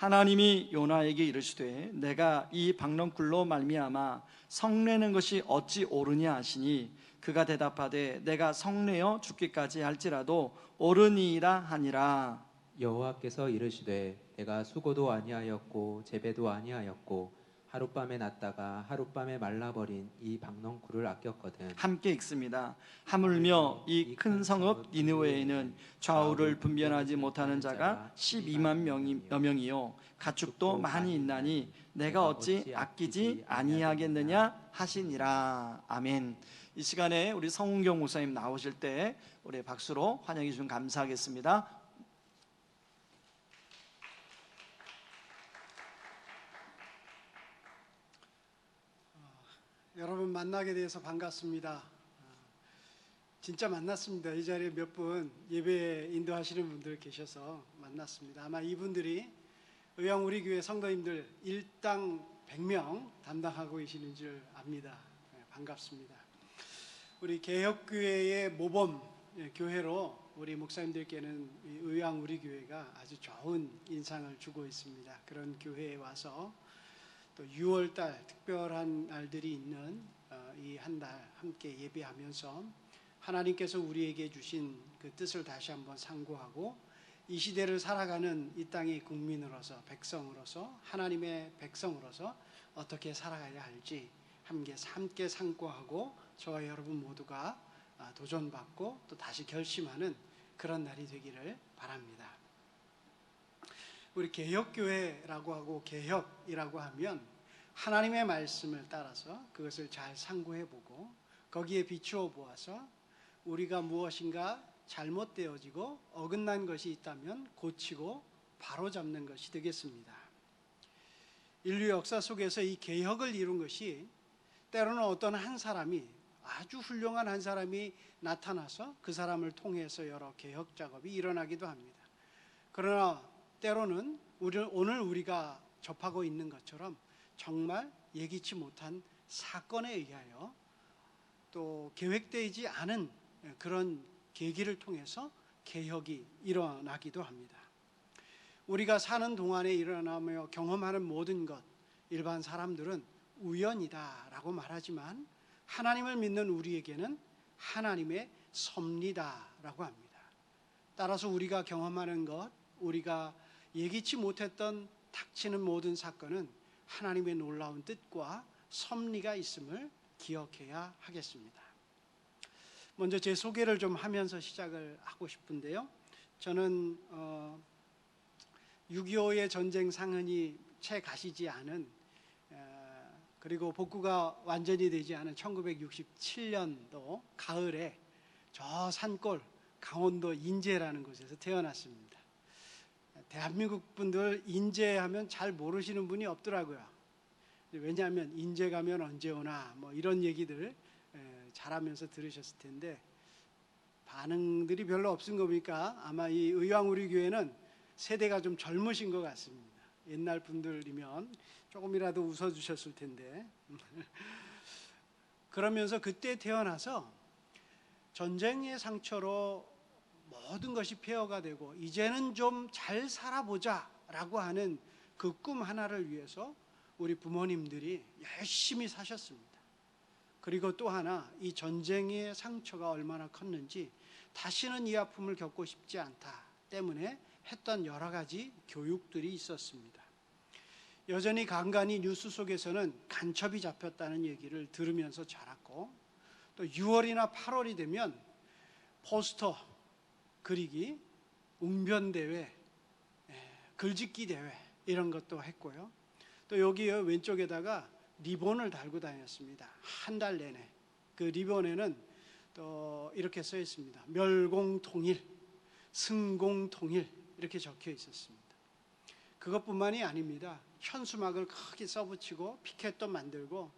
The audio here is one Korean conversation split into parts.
하나님이 요나에게 이르시되 내가 이 박넝쿨로 말미암아 성내는 것이 어찌 옳으냐 하시니 그가 대답하되 내가 성내어 죽기까지 할지라도 옳으니이다 하니라. 여호와께서 이르시되 내가 수고도 아니하였고 재배도 아니하였고 하룻밤에 났다가 하룻밤에 말라버린 이 박넝쿨을 아꼈거든. 함께 읽습니다. 하물며 이 큰 성읍 니느웨에는 좌우를 분별하지 못하는 자가 12만 명이요 가축도 많이 있나니 내가 어찌 아끼지 아니하겠느냐 하시니라. 아멘. 이 시간에 우리 성은경 목사님 나오실 때 우리 박수로 환영해 주시면 감사하겠습니다. 여러분 만나게 돼서 반갑습니다. 진짜 만났습니다. 이 자리에 몇 분 예배 인도하시는 분들 계셔서 만났습니다. 아마 이분들이 의왕우리교회 성도님들 일당 100명 담당하고 계시는 줄 압니다. 반갑습니다. 우리 개혁교회의 모범 교회로 우리 목사님들께는 의왕우리교회가 아주 좋은 인상을 주고 있습니다. 그런 교회에 와서 또 6월달 특별한 날들이 있는 이 한 달 함께 예배하면서 하나님께서 우리에게 주신 그 뜻을 다시 한번 상고하고 이 시대를 살아가는 이 땅의 국민으로서 백성으로서 하나님의 백성으로서 어떻게 살아가야 할지 함께 상고하고 저와 여러분 모두가 도전받고 또 다시 결심하는 그런 날이 되기를 바랍니다. 우리 개혁교회라고 하고 개혁이라고 하면 하나님의 말씀을 따라서 그것을 잘 상고해보고 거기에 비추어 보아서 우리가 무엇인가 잘못되어지고 어긋난 것이 있다면 고치고 바로잡는 것이 되겠습니다. 인류 역사 속에서 이 개혁을 이룬 것이 때로는 어떤 한 사람이 아주 훌륭한 한 사람이 나타나서 그 사람을 통해서 여러 개혁 작업이 일어나기도 합니다. 그러나 때로는 오늘 우리가 접하고 있는 것처럼 정말 예기치 못한 사건에 의하여 또 계획되지 않은 그런 계기를 통해서 개혁이 일어나기도 합니다. 우리가 사는 동안에 일어나며 경험하는 모든 것, 일반 사람들은 우연이다라고 말하지만 하나님을 믿는 우리에게는 하나님의 섭리다라고 합니다. 따라서 우리가 경험하는 것, 우리가 예기치 못했던 닥치는 모든 사건은 하나님의 놀라운 뜻과 섭리가 있음을 기억해야 하겠습니다. 먼저 제 소개를 좀 하면서 시작을 하고 싶은데요. 저는 6.25의 전쟁 상흔이 채 가시지 않은 그리고 복구가 완전히 되지 않은 1967년도 가을에 저 산골 강원도 인제라는 곳에서 태어났습니다. 대한민국 분들 인제하면 잘 모르시는 분이 없더라고요. 왜냐하면 인제 가면 언제 오나 뭐 이런 얘기들 잘하면서 들으셨을 텐데 반응들이 별로 없은 거 보니까 아마 이 의왕우리교회는 세대가 좀 젊으신 것 같습니다. 옛날 분들이면 조금이라도 웃어주셨을 텐데 그러면서 그때 태어나서 전쟁의 상처로 모든 것이 폐허가 되고 이제는 좀 잘 살아보자 라고 하는 그 꿈 하나를 위해서 우리 부모님들이 열심히 사셨습니다. 그리고 또 하나 이 전쟁의 상처가 얼마나 컸는지 다시는 이 아픔을 겪고 싶지 않다 때문에 했던 여러 가지 교육들이 있었습니다. 여전히 간간히 뉴스 속에서는 간첩이 잡혔다는 얘기를 들으면서 자랐고 또 6월이나 8월이 되면 포스터 그리기, 웅변대회, 글짓기 대회 이런 것도 했고요. 또 여기 왼쪽에다가 리본을 달고 다녔습니다. 한 달 내내. 그 리본에는 또 이렇게 써 있습니다. 멸공통일, 승공통일 이렇게 적혀 있었습니다. 그것뿐만이 아닙니다. 현수막을 크게 써붙이고 피켓도 만들고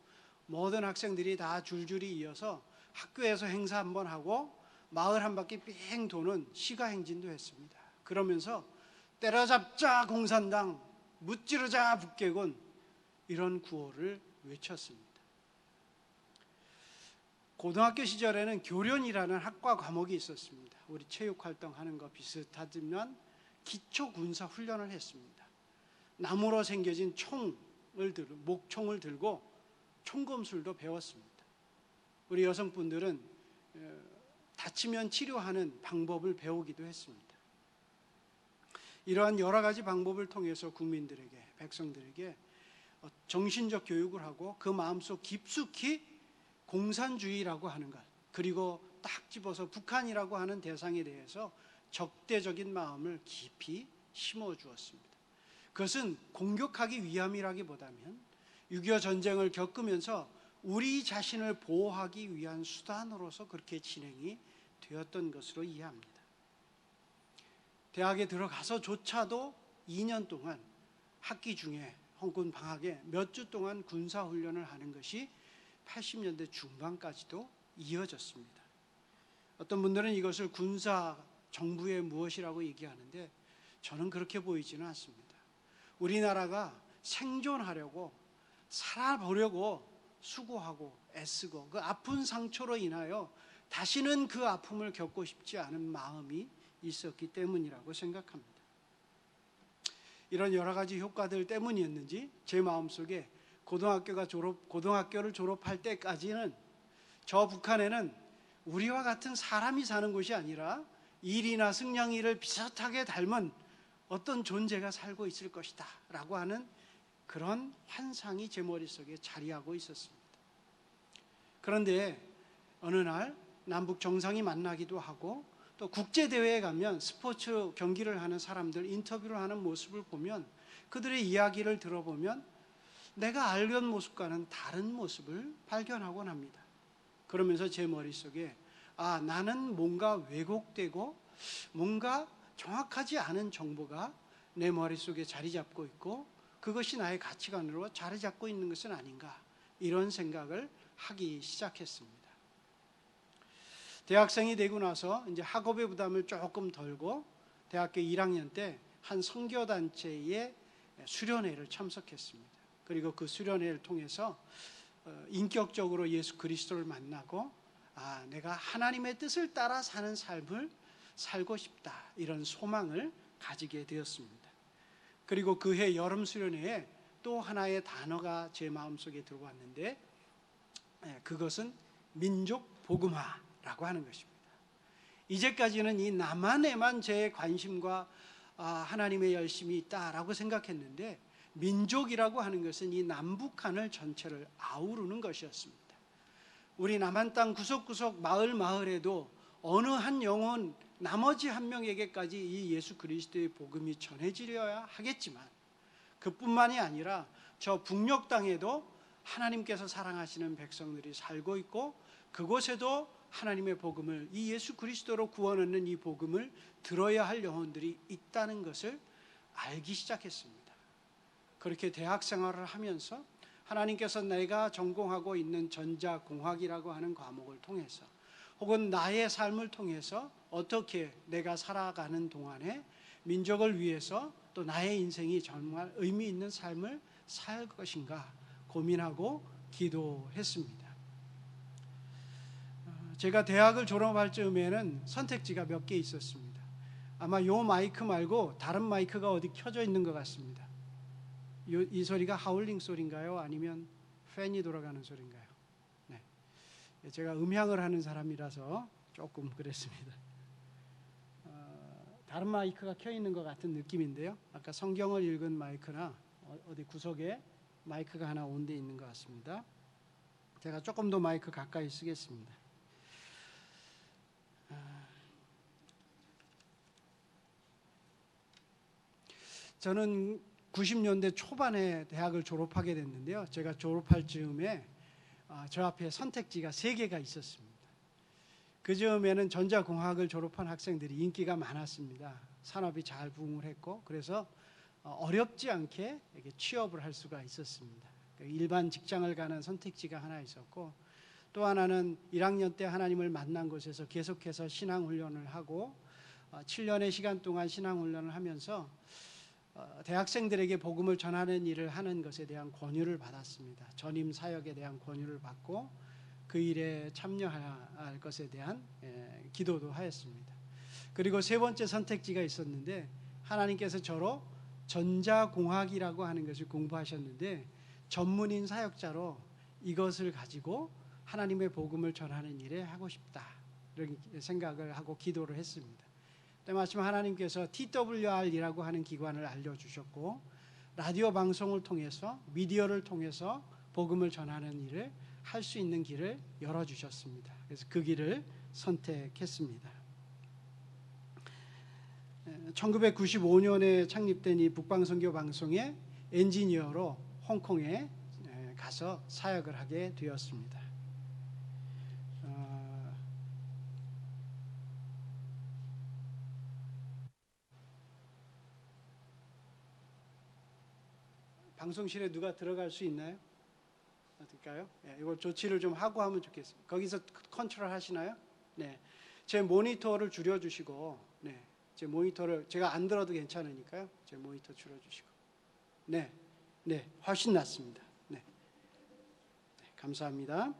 모든 학생들이 다 줄줄이 이어서 학교에서 행사 한번 하고 마을 한 바퀴 삥 도는 시가행진도 했습니다. 그러면서 때려잡자 공산당, 무찌르자 북괴군 이런 구호를 외쳤습니다. 고등학교 시절에는 교련이라는 학과 과목이 있었습니다. 우리 체육활동하는 거 비슷하지만 기초군사훈련을 했습니다. 나무로 생겨진 목총을 들고 총검술도 배웠습니다. 우리 여성분들은 다치면 치료하는 방법을 배우기도 했습니다. 이러한 여러 가지 방법을 통해서 국민들에게, 백성들에게 정신적 교육을 하고 그 마음속 깊숙이 공산주의라고 하는 것, 그리고 딱 집어서 북한이라고 하는 대상에 대해서 적대적인 마음을 깊이 심어주었습니다. 그것은 공격하기 위함이라기보다는 6.25 전쟁을 겪으면서 우리 자신을 보호하기 위한 수단으로서 그렇게 진행이 되었던 것으로 이해합니다. 대학에 들어가서조차도 2년 동안 학기 중에 홍군 방학에 몇 주 동안 군사훈련을 하는 것이 80년대 중반까지도 이어졌습니다. 어떤 분들은 이것을 군사 정부의 무엇이라고 얘기하는데 저는 그렇게 보이지는 않습니다. 우리나라가 생존하려고 살아보려고 수고하고 애쓰고 그 아픈 상처로 인하여 다시는 그 아픔을 겪고 싶지 않은 마음이 있었기 때문이라고 생각합니다. 이런 여러 가지 효과들 때문이었는지 제 마음속에 고등학교를 졸업할 때까지는 저 북한에는 우리와 같은 사람이 사는 곳이 아니라 일이나 승냥이를 비슷하게 닮은 어떤 존재가 살고 있을 것이다 라고 하는 그런 환상이 제 머릿속에 자리하고 있었습니다. 그런데 어느 날 남북 정상이 만나기도 하고 또 국제대회에 가면 스포츠 경기를 하는 사람들 인터뷰를 하는 모습을 보면 그들의 이야기를 들어보면 내가 알던 모습과는 다른 모습을 발견하곤 합니다. 그러면서 제 머릿속에 나는 뭔가 왜곡되고 뭔가 정확하지 않은 정보가 내 머릿속에 자리 잡고 있고 그것이 나의 가치관으로 자리 잡고 있는 것은 아닌가, 이런 생각을 하기 시작했습니다. 대학생이 되고 나서 이제 학업의 부담을 조금 덜고 대학교 1학년 때 한 선교단체의 수련회를 참석했습니다. 그리고 그 수련회를 통해서 인격적으로 예수 그리스도를 만나고 내가 하나님의 뜻을 따라 사는 삶을 살고 싶다, 이런 소망을 가지게 되었습니다. 그리고 그해 여름 수련회에 또 하나의 단어가 제 마음속에 들어왔는데 그것은 민족 복음화라고 하는 것입니다. 이제까지는 이 남한에만 제 관심과 하나님의 열심이 있다라고 생각했는데 민족이라고 하는 것은 이 남북한을 전체를 아우르는 것이었습니다. 우리 남한 땅 구석구석 마을마을에도 어느 한 영혼, 나머지 한 명에게까지 이 예수 그리스도의 복음이 전해지려야 하겠지만 그뿐만이 아니라 저 북녘 땅에도 하나님께서 사랑하시는 백성들이 살고 있고 그곳에도 하나님의 복음을, 이 예수 그리스도로 구원 얻는 이 복음을 들어야 할 영혼들이 있다는 것을 알기 시작했습니다. 그렇게 대학 생활을 하면서 하나님께서 내가 전공하고 있는 전자공학이라고 하는 과목을 통해서 혹은 나의 삶을 통해서 어떻게 내가 살아가는 동안에 민족을 위해서 또 나의 인생이 정말 의미 있는 삶을 살 것인가 고민하고 기도했습니다. 제가 대학을 졸업할 즈음에는 선택지가 몇 개 있었습니다. 아마 요 마이크 말고 다른 마이크가 어디 켜져 있는 것 같습니다. 이 소리가 하울링 소리인가요? 아니면 팬이 돌아가는 소리인가요? 네. 제가 음향을 하는 사람이라서 조금 그랬습니다. 다른 마이크가 켜 있는 것 같은 느낌인데요. 아까 성경을 읽은 마이크나 어디 구석에 마이크가 하나 온 데 있는 것 같습니다. 제가 조금 더 마이크 가까이 쓰겠습니다. 저는 90년대 초반에 대학을 졸업하게 됐는데요. 제가 졸업할 즈음에 저 앞에 선택지가 3개가 있었습니다. 그 즈음에는 전자공학을 졸업한 학생들이 인기가 많았습니다. 산업이 잘 부흥을 했고 그래서 어렵지 않게 이렇게 취업을 할 수가 있었습니다. 일반 직장을 가는 선택지가 하나 있었고 또 하나는 1학년 때 하나님을 만난 곳에서 계속해서 신앙훈련을 하고 7년의 시간 동안 신앙훈련을 하면서 대학생들에게 복음을 전하는 일을 하는 것에 대한 권유를 받았습니다. 전임 사역에 대한 권유를 받고 그 일에 참여할 것에 대한 기도도 하였습니다. 그리고 세 번째 선택지가 있었는데 하나님께서 저로 전자공학이라고 하는 것을 공부하셨는데 전문인 사역자로 이것을 가지고 하나님의 복음을 전하는 일에 하고 싶다, 이런 생각을 하고 기도를 했습니다. 때마침 하나님께서 TWR이라고 하는 기관을 알려주셨고 라디오 방송을 통해서, 미디어를 통해서 복음을 전하는 일을 할 수 있는 길을 열어주셨습니다. 그래서 그 길을 선택했습니다. 1995년에 창립된 이 북방선교 방송의 엔지니어로 홍콩에 가서 사역을 하게 되었습니다. 방송실에 누가 들어갈 수 있나요? 어떨까요? 이걸 조치를 좀 하고 하면 좋겠습니다. 거기서 컨트롤 하시나요? 네, 제 모니터를 줄여주시고, 네, 제 모니터를 제가 안 들어도 괜찮으니까요. 제 모니터 줄여주시고, 네, 네, 훨씬 낫습니다. 네, 네, 감사합니다.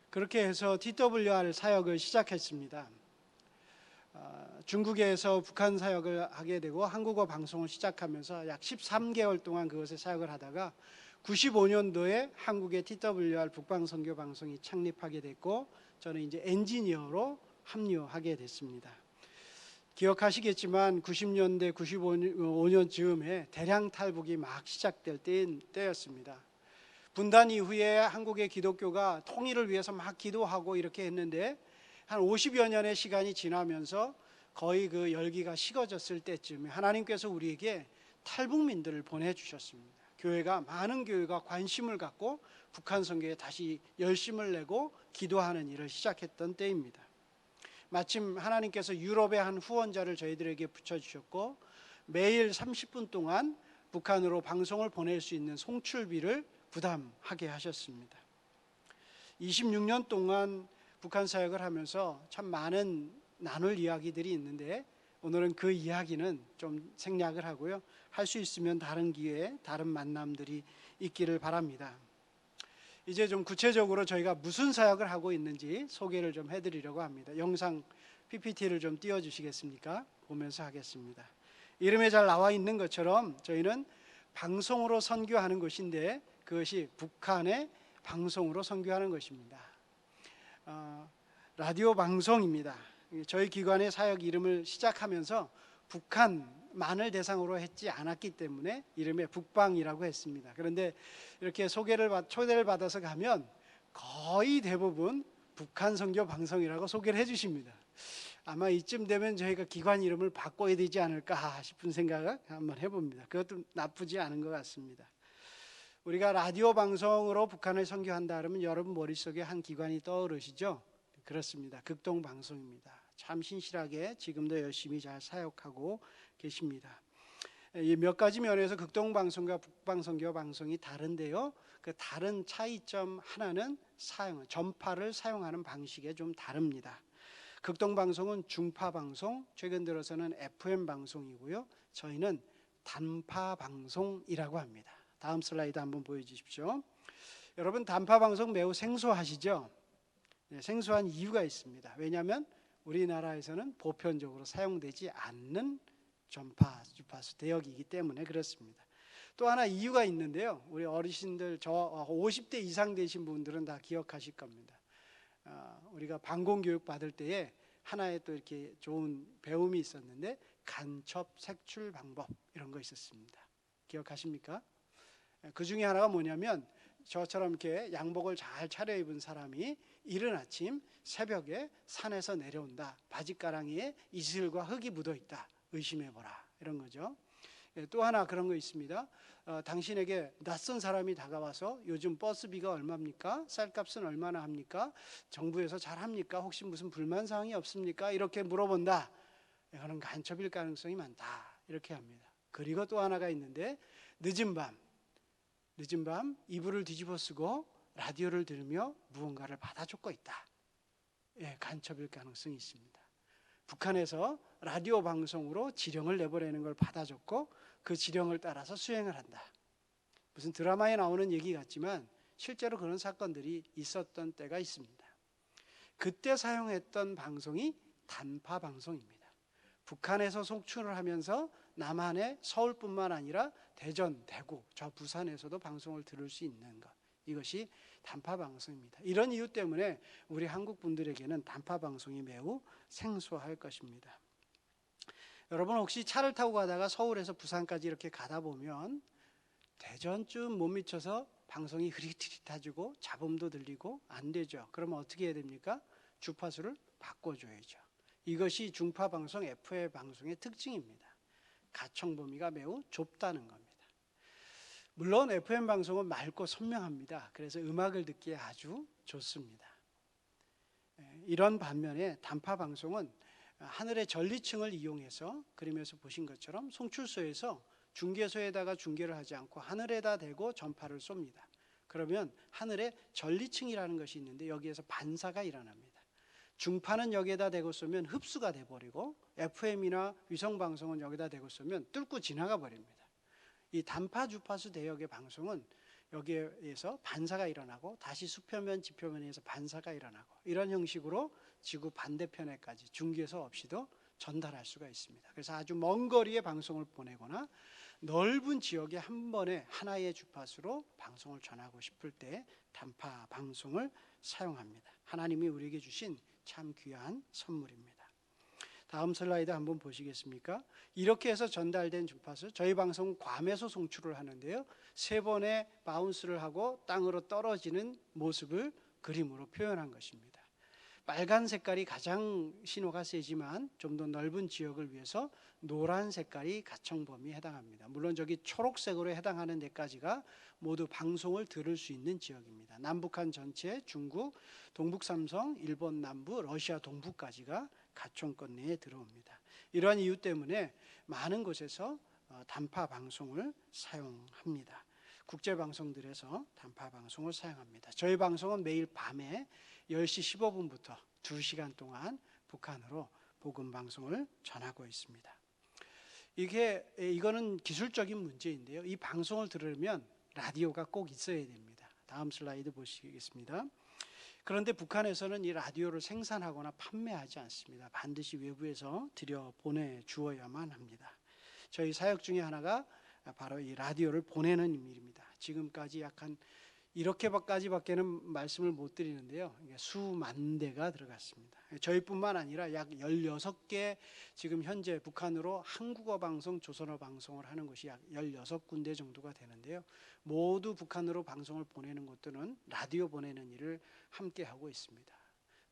그렇게 해서 TWR 사역을 시작했습니다. 중국에서 북한 사역을 하게 되고 한국어 방송을 시작하면서 약 13개월 동안 그것에 사역을 하다가 95년도에 한국의 TWR 북방선교 방송이 창립하게 됐고 저는 이제 엔지니어로 합류하게 됐습니다. 기억하시겠지만 90년대 95년 즈음에 대량 탈북이 막 시작될 때였습니다. 분단 이후에 한국의 기독교가 통일을 위해서 막 기도하고 이렇게 했는데 한 50여 년의 시간이 지나면서 거의 그 열기가 식어졌을 때쯤에 하나님께서 우리에게 탈북민들을 보내주셨습니다. 많은 교회가 관심을 갖고 북한 선교에 다시 열심을 내고 기도하는 일을 시작했던 때입니다. 마침 하나님께서 유럽의 한 후원자를 저희들에게 붙여주셨고 매일 30분 동안 북한으로 방송을 보낼 수 있는 송출비를 부담하게 하셨습니다. 26년 동안 북한 사역을 하면서 참 많은 나눌 이야기들이 있는데 오늘은 그 이야기는 좀 생략을 하고요. 할 수 있으면 다른 기회에 다른 만남들이 있기를 바랍니다. 이제 좀 구체적으로 저희가 무슨 사역을 하고 있는지 소개를 좀 해드리려고 합니다. 영상 PPT를 좀 띄워주시겠습니까? 보면서 하겠습니다. 이름에 잘 나와 있는 것처럼 저희는 방송으로 선교하는 것인데 그것이 북한의 방송으로 선교하는 것입니다. 라디오 방송입니다. 저희 기관의 사역 이름을 시작하면서 북한만을 대상으로 했지 않았기 때문에 이름에 북방이라고 했습니다. 그런데 이렇게 초대를 받아서 가면 거의 대부분 북한 선교 방송이라고 소개를 해주십니다. 아마 이쯤 되면 저희가 기관 이름을 바꿔야 되지 않을까 싶은 생각을 한번 해봅니다. 그것도 나쁘지 않은 것 같습니다. 우리가 라디오 방송으로 북한을 선교한다 그러면 여러분 머릿속에 한 기관이 떠오르시죠? 그렇습니다. 극동방송입니다. 참 신실하게 지금도 열심히 잘 사역하고 계십니다. 몇 가지 면에서 극동방송과 북방선교 방송이 다른데요. 그 다른 차이점 하나는 전파를 사용하는 방식에 좀 다릅니다. 극동방송은 중파방송, 최근 들어서는 FM 방송이고요. 저희는 단파방송이라고 합니다. 다음 슬라이드 한번 보여주십시오. 여러분 단파방송 매우 생소하시죠? 네, 생소한 이유가 있습니다. 왜냐하면 우리나라에서는 보편적으로 사용되지 않는 전파, 주파수 대역이기 때문에 그렇습니다. 또 하나 이유가 있는데요. 우리 어르신들, 저 50대 이상 되신 분들은 다 기억하실 겁니다. 우리가 방공교육 받을 때에 하나의 또 이렇게 좋은 배움이 있었는데 간첩 색출 방법 이런 거 있었습니다. 기억하십니까? 그 중에 하나가 뭐냐면 저처럼 이렇게 양복을 잘 차려입은 사람이 이른 아침 새벽에 산에서 내려온다. 바지가랑이에 이슬과 흙이 묻어있다. 의심해보라. 이런 거죠. 또 하나 그런 거 있습니다. 당신에게 낯선 사람이 다가와서 요즘 버스비가 얼마입니까? 쌀값은 얼마나 합니까? 정부에서 잘합니까? 혹시 무슨 불만사항이 없습니까? 이렇게 물어본다. 이거는 간첩일 가능성이 많다. 이렇게 합니다. 그리고 또 하나가 있는데 늦은 밤 이불을 뒤집어 쓰고 라디오를 들으며 무언가를 받아 적고 있다. 예, 간첩일 가능성이 있습니다. 북한에서 라디오 방송으로 지령을 내보내는 걸 받아 적고 그 지령을 따라서 수행을 한다. 무슨 드라마에 나오는 얘기 같지만 실제로 그런 사건들이 있었던 때가 있습니다. 그때 사용했던 방송이 단파 방송입니다. 북한에서 송출을 하면서 남한의 서울뿐만 아니라 대전, 대구, 저 부산에서도 방송을 들을 수 있는 것. 이것이 단파 방송입니다. 이런 이유 때문에 우리 한국 분들에게는 단파 방송이 매우 생소할 것입니다. 여러분 혹시 차를 타고 가다가 서울에서 부산까지 이렇게 가다 보면 대전쯤 못 미쳐서 방송이 흐릿흐릿해지고 잡음도 들리고 안 되죠. 그러면 어떻게 해야 됩니까? 주파수를 바꿔줘야죠. 이것이 중파 방송, FM 방송의 특징입니다. 가청 범위가 매우 좁다는 겁니다. 물론 FM 방송은 맑고 선명합니다. 그래서 음악을 듣기에 아주 좋습니다. 이런 반면에 단파 방송은 하늘의 전리층을 이용해서 그림에서 보신 것처럼 송출소에서 중계소에다가 중계를 하지 않고 하늘에다 대고 전파를 쏩니다. 그러면 하늘에 전리층이라는 것이 있는데 여기에서 반사가 일어납니다. 중파는 여기에다 대고 쏘면 흡수가 돼버리고 FM이나 위성방송은 여기다 대고 쏘면 뚫고 지나가 버립니다. 이 단파 주파수 대역의 방송은 여기에서 반사가 일어나고 다시 수표면 지표면에서 반사가 일어나고 이런 형식으로 지구 반대편에까지 중계소 없이도 전달할 수가 있습니다. 그래서 아주 먼 거리에 방송을 보내거나 넓은 지역에 한 번에 하나의 주파수로 방송을 전하고 싶을 때 단파 방송을 사용합니다. 하나님이 우리에게 주신 참 귀한 선물입니다. 다음 슬라이드 한번 보시겠습니까? 이렇게 해서 전달된 주파수, 저희 방송은 괌에서 송출을 하는데요. 3번의 바운스를 하고 땅으로 떨어지는 모습을 그림으로 표현한 것입니다. 빨간 색깔이 가장 신호가 세지만 좀 더 넓은 지역을 위해서 노란 색깔이 가청 범위에 해당합니다. 물론 저기 초록색으로 해당하는 데까지가 모두 방송을 들을 수 있는 지역입니다. 남북한 전체, 중국, 동북 삼성, 일본 남부, 러시아 동부까지가 가청권 내에 들어옵니다. 이러한 이유 때문에 많은 곳에서 단파 방송을 사용합니다. 국제 방송들에서 단파 방송을 사용합니다. 저희 방송은 매일 밤에 10시 15분부터 2시간 동안 북한으로 복음 방송을 전하고 있습니다. 이거는 기술적인 문제인데요. 이 방송을 들으려면 라디오가 꼭 있어야 됩니다. 다음 슬라이드 보시겠습니다. 그런데 북한에서는 이 라디오를 생산하거나 판매하지 않습니다. 반드시 외부에서 들여 보내주어야만 합니다. 저희 사역 중에 하나가 바로 이 라디오를 보내는 일입니다. 지금까지 약 한 이렇게까지밖에는 말씀을 못 드리는데요. 수만 대가 들어갔습니다. 저희뿐만 아니라 약 16개 지금 현재 북한으로 한국어 방송, 조선어 방송을 하는 곳이 약 16군데 정도가 되는데요. 모두 북한으로 방송을 보내는 곳들은 라디오 보내는 일을 함께 하고 있습니다.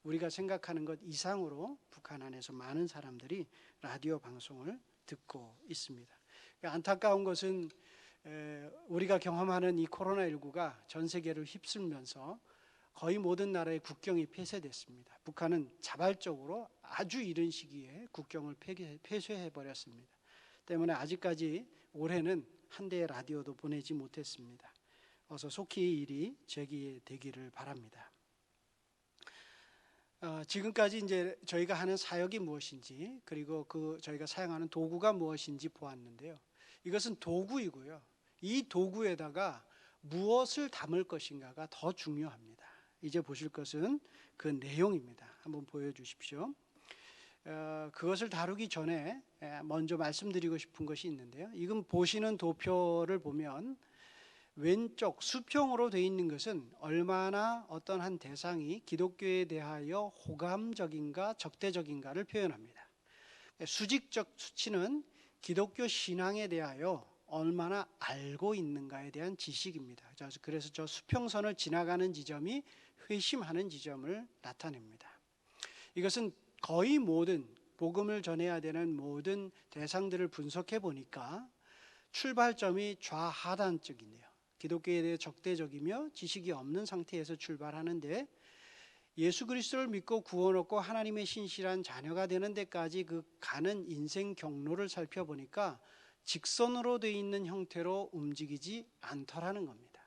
우리가 생각하는 것 이상으로 북한 안에서 많은 사람들이 라디오 방송을 듣고 있습니다. 안타까운 것은 우리가 경험하는 이 코로나19가 전 세계를 휩쓸면서 거의 모든 나라의 국경이 폐쇄됐습니다. 북한은 자발적으로 아주 이른 시기에 국경을 폐쇄해버렸습니다. 때문에 아직까지 올해는 한 대의 라디오도 보내지 못했습니다. 어서 속히 이 일이 제기되기를 바랍니다. 지금까지 이제 저희가 하는 사역이 무엇인지 그리고 저희가 사용하는 도구가 무엇인지 보았는데요. 이것은 도구이고요. 이 도구에다가 무엇을 담을 것인가가 더 중요합니다. 이제 보실 것은 그 내용입니다. 한번 보여주십시오. 그것을 다루기 전에 먼저 말씀드리고 싶은 것이 있는데요. 이건 보시는 도표를 보면 왼쪽 수평으로 되어 있는 것은 얼마나 어떤 한 대상이 기독교에 대하여 호감적인가 적대적인가를 표현합니다. 수직적 수치는 기독교 신앙에 대하여 얼마나 알고 있는가에 대한 지식입니다. 그래서 저 수평선을 지나가는 지점이 회심하는 지점을 나타냅니다. 이것은 거의 모든 복음을 전해야 되는 모든 대상들을 분석해 보니까 출발점이 좌하단 쪽이네요. 기독교에 대해 적대적이며 지식이 없는 상태에서 출발하는데 예수 그리스도를 믿고 구원 얻고 하나님의 신실한 자녀가 되는 데까지 그 가는 인생 경로를 살펴보니까 직선으로 되어 있는 형태로 움직이지 않더라는 겁니다.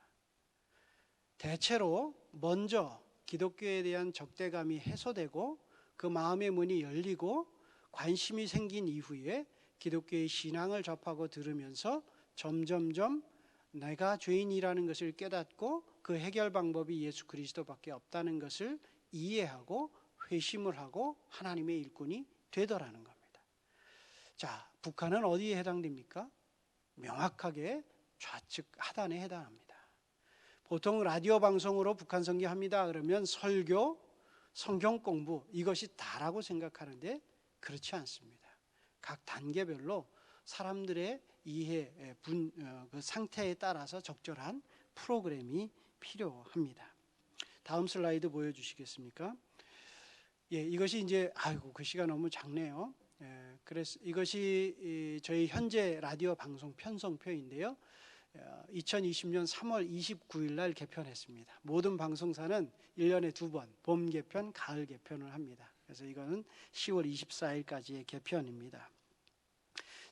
대체로 먼저 기독교에 대한 적대감이 해소되고 그 마음의 문이 열리고 관심이 생긴 이후에 기독교의 신앙을 접하고 들으면서 점점점 내가 죄인이라는 것을 깨닫고 그 해결 방법이 예수 그리스도밖에 없다는 것을 이해하고 회심을 하고 하나님의 일꾼이 되더라는 겁니다. 자, 북한은 어디에 해당됩니까? 명확하게 좌측 하단에 해당합니다. 보통 라디오 방송으로 북한 선교합니다 그러면 설교, 성경 공부 이것이 다라고 생각하는데 그렇지 않습니다. 각 단계별로 사람들의 이해, 그 상태에 따라서 적절한 프로그램이 필요합니다. 다음 슬라이드 보여주시겠습니까? 예, 이것이 이제 아이고 글씨가 너무 작네요. 예, 그래서 이것이 저희 현재 라디오 방송 편성표인데요. 2020년 3월 29일 날 개편했습니다. 모든 방송사는 1년에 2번 봄 개편, 가을 개편을 합니다. 그래서 이거는 10월 24일까지의 개편입니다.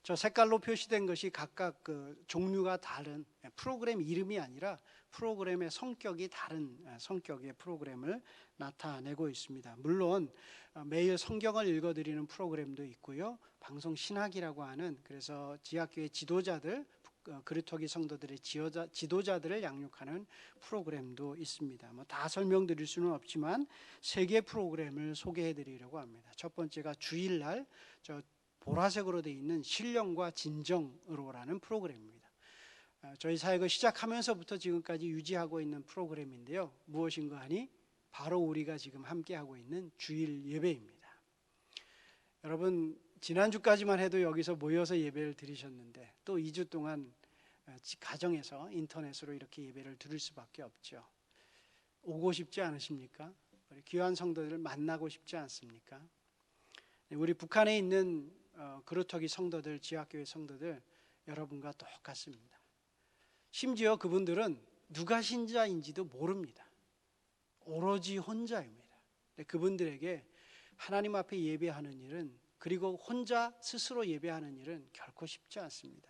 저 색깔로 표시된 것이 각각 그 종류가 다른 프로그램 이름이 아니라 프로그램의 성격이 다른 성격의 프로그램을 나타내고 있습니다. 물론 매일 성경을 읽어드리는 프로그램도 있고요. 방송 신학이라고 하는 그래서 지하교회 지도자들 그루터기 성도들의 지도자들을 양육하는 프로그램도 있습니다. 뭐 다 설명드릴 수는 없지만 3개 프로그램을 소개해드리려고 합니다. 첫 번째가 주일날 저 보라색으로 되어 있는 신령과 진정으로라는 프로그램입니다. 저희 사역을 시작하면서부터 지금까지 유지하고 있는 프로그램인데요. 무엇인가 하니 바로 우리가 지금 함께하고 있는 주일 예배입니다. 여러분 지난주까지만 해도 여기서 모여서 예배를 드리셨는데 또 2주 동안 가정에서 인터넷으로 이렇게 예배를 드릴 수밖에 없죠. 오고 싶지 않으십니까? 우리 귀한 성도들을 만나고 싶지 않습니까? 우리 북한에 있는 그루터기 성도들, 지하교회 성도들 여러분과 똑같습니다. 심지어 그분들은 누가 신자인지도 모릅니다. 오로지 혼자입니다. 그분들에게 하나님 앞에 예배하는 일은 그리고 혼자 스스로 예배하는 일은 결코 쉽지 않습니다.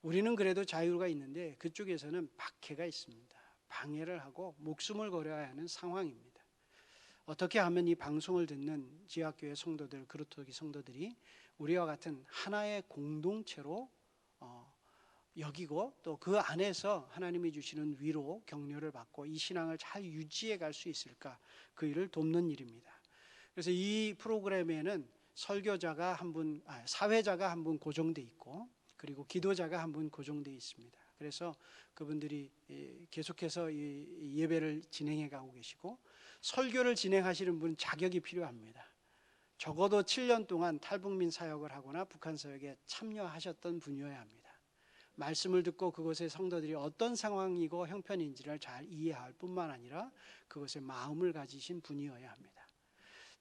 우리는 그래도 자유가 있는데 그쪽에서는 박해가 있습니다. 방해를 하고 목숨을 걸어야 하는 상황입니다. 어떻게 하면 이 방송을 듣는 지하교회 성도들, 그루터기 성도들이 우리와 같은 하나의 공동체로 여기고 또 그 안에서 하나님이 주시는 위로, 격려를 받고 이 신앙을 잘 유지해 갈 수 있을까? 그 일을 돕는 일입니다. 그래서 이 프로그램에는 설교자가 한 분, 사회자가 한 분 고정돼 있고 그리고 기도자가 한 분 고정돼 있습니다. 그래서 그분들이 계속해서 이 예배를 진행해 가고 계시고 설교를 진행하시는 분 자격이 필요합니다. 적어도 7년 동안 탈북민 사역을 하거나 북한 사역에 참여하셨던 분이어야 합니다. 말씀을 듣고 그곳의 성도들이 어떤 상황이고 형편인지를 잘 이해할 뿐만 아니라 그것에 마음을 가지신 분이어야 합니다.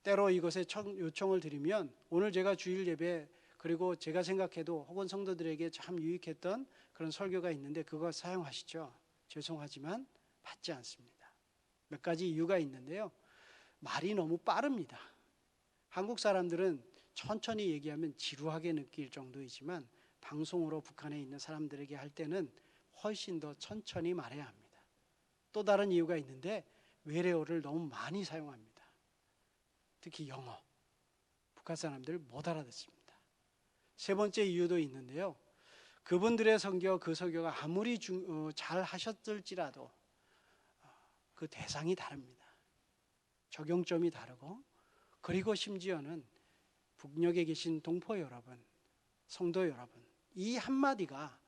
때로 이것에 요청을 드리면 오늘 제가 주일 예배 그리고 제가 생각해도 혹은 성도들에게 참 유익했던 그런 설교가 있는데 그거 사용하시죠. 죄송하지만 받지 않습니다. 몇 가지 이유가 있는데요. 말이 너무 빠릅니다. 한국 사람들은 천천히 얘기하면 지루하게 느낄 정도이지만 방송으로 북한에 있는 사람들에게 할 때는 훨씬 더 천천히 말해야 합니다. 또 다른 이유가 있는데 외래어를 너무 많이 사용합니다. 특히 영어. 북한 사람들 못 알아듣습니다. 세 번째 이유도 있는데요. 그분들의 설교, 그 설교가 아무리 잘 하셨을지라도 그 대상이 다릅니다. 적용점이 다르고 그리고 심지어는 북녘에 계신 동포 여러분, 성도 여러분 이 한마디가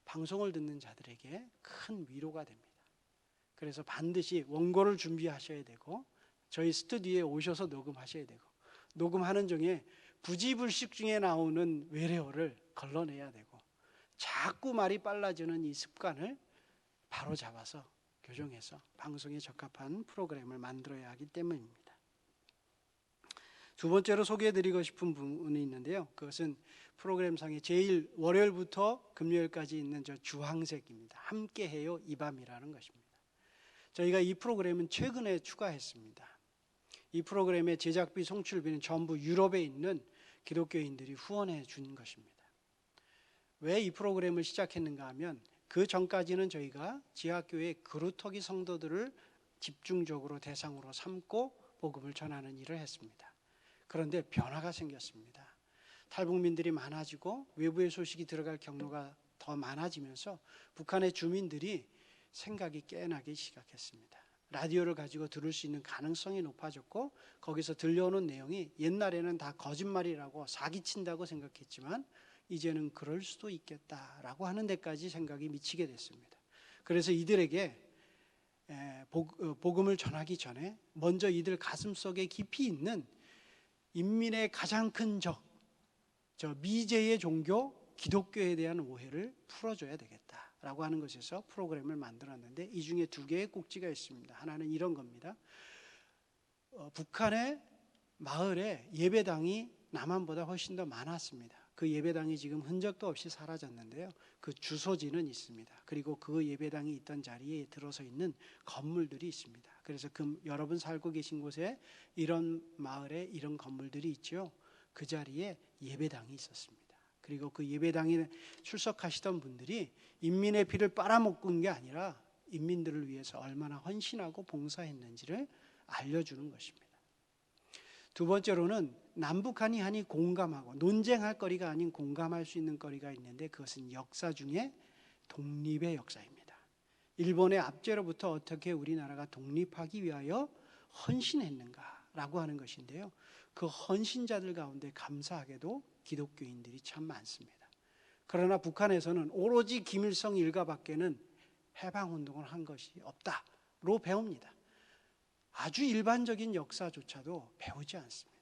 방송을 듣는 자들에게 큰 위로가 됩니다. 그래서 반드시 원고를 준비하셔야 되고 저희 스튜디오에 오셔서 녹음하셔야 되고 녹음하는 중에 부지불식 중에 나오는 외래어를 걸러내야 되고 자꾸 말이 빨라지는 이 습관을 바로 잡아서 교정해서 방송에 적합한 프로그램을 만들어야 하기 때문입니다. 두 번째로 소개해드리고 싶은 부분이 있는데요. 그것은 프로그램상에 제일 월요일부터 금요일까지 있는 저 주황색입니다. 함께해요 이 밤이라는 것입니다. 저희가 이 프로그램은 최근에 추가했습니다. 이 프로그램의 제작비, 송출비는 전부 유럽에 있는 기독교인들이 후원해 준 것입니다. 왜 이 프로그램을 시작했는가 하면 그 전까지는 저희가 지하교회 그루터기 성도들을 집중적으로 대상으로 삼고 복음을 전하는 일을 했습니다. 그런데 변화가 생겼습니다. 탈북민들이 많아지고 외부의 소식이 들어갈 경로가 더 많아지면서 북한의 주민들이 생각이 깨나기 시작했습니다. 라디오를 가지고 들을 수 있는 가능성이 높아졌고 거기서 들려오는 내용이 옛날에는 다 거짓말이라고 사기친다고 생각했지만 이제는 그럴 수도 있겠다라고 하는 데까지 생각이 미치게 됐습니다. 그래서 이들에게 복음을 전하기 전에 먼저 이들 가슴속에 깊이 있는 인민의 가장 큰 저 미제의 종교 기독교에 대한 오해를 풀어줘야 되겠다라고 하는 것에서 프로그램을 만들었는데 이 중에 2개의 꼭지가 있습니다. 하나는 이런 겁니다. 북한의 마을에 예배당이 남한보다 훨씬 더 많았습니다. 그 예배당이 지금 흔적도 없이 사라졌는데요. 그 주소지는 있습니다. 그리고 그 예배당이 있던 자리에 들어서 있는 건물들이 있습니다. 그래서 여러분 살고 계신 곳에 이런 마을에 이런 건물들이 있죠. 그 자리에 예배당이 있었습니다. 그리고 그 예배당에 출석하시던 분들이 인민의 피를 빨아먹은 게 아니라 인민들을 위해서 얼마나 헌신하고 봉사했는지를 알려주는 것입니다. 2번째로는 남북한이 하니 공감하고 논쟁할 거리가 아닌 공감할 수 있는 거리가 있는데 그것은 역사 중에 독립의 역사입니다. 일본의 압제로부터 어떻게 우리나라가 독립하기 위하여 헌신했는가라고 하는 것인데요. 그 헌신자들 가운데 감사하게도 기독교인들이 참 많습니다. 그러나 북한에서는 오로지 김일성 일가밖에는 해방운동을 한 것이 없다로 배웁니다. 아주 일반적인 역사조차도 배우지 않습니다.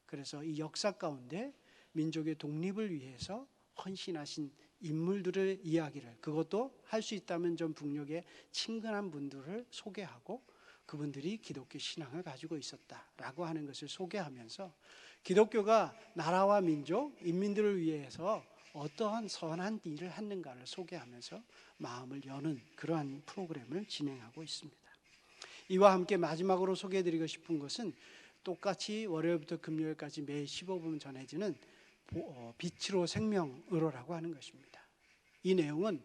그래서 이 역사 가운데 민족의 독립을 위해서 헌신하신 인물들의 이야기를 그것도 할 수 있다면 좀 북녘에 친근한 분들을 소개하고 그분들이 기독교 신앙을 가지고 있었다라고 하는 것을 소개하면서 기독교가 나라와 민족, 인민들을 위해서 어떠한 선한 일을 했는가를 소개하면서 마음을 여는 그러한 프로그램을 진행하고 있습니다. 이와 함께 마지막으로 소개해드리고 싶은 것은 똑같이 월요일부터 금요일까지 매 15분 전해지는 빛으로 생명으로라고 하는 것입니다. 이 내용은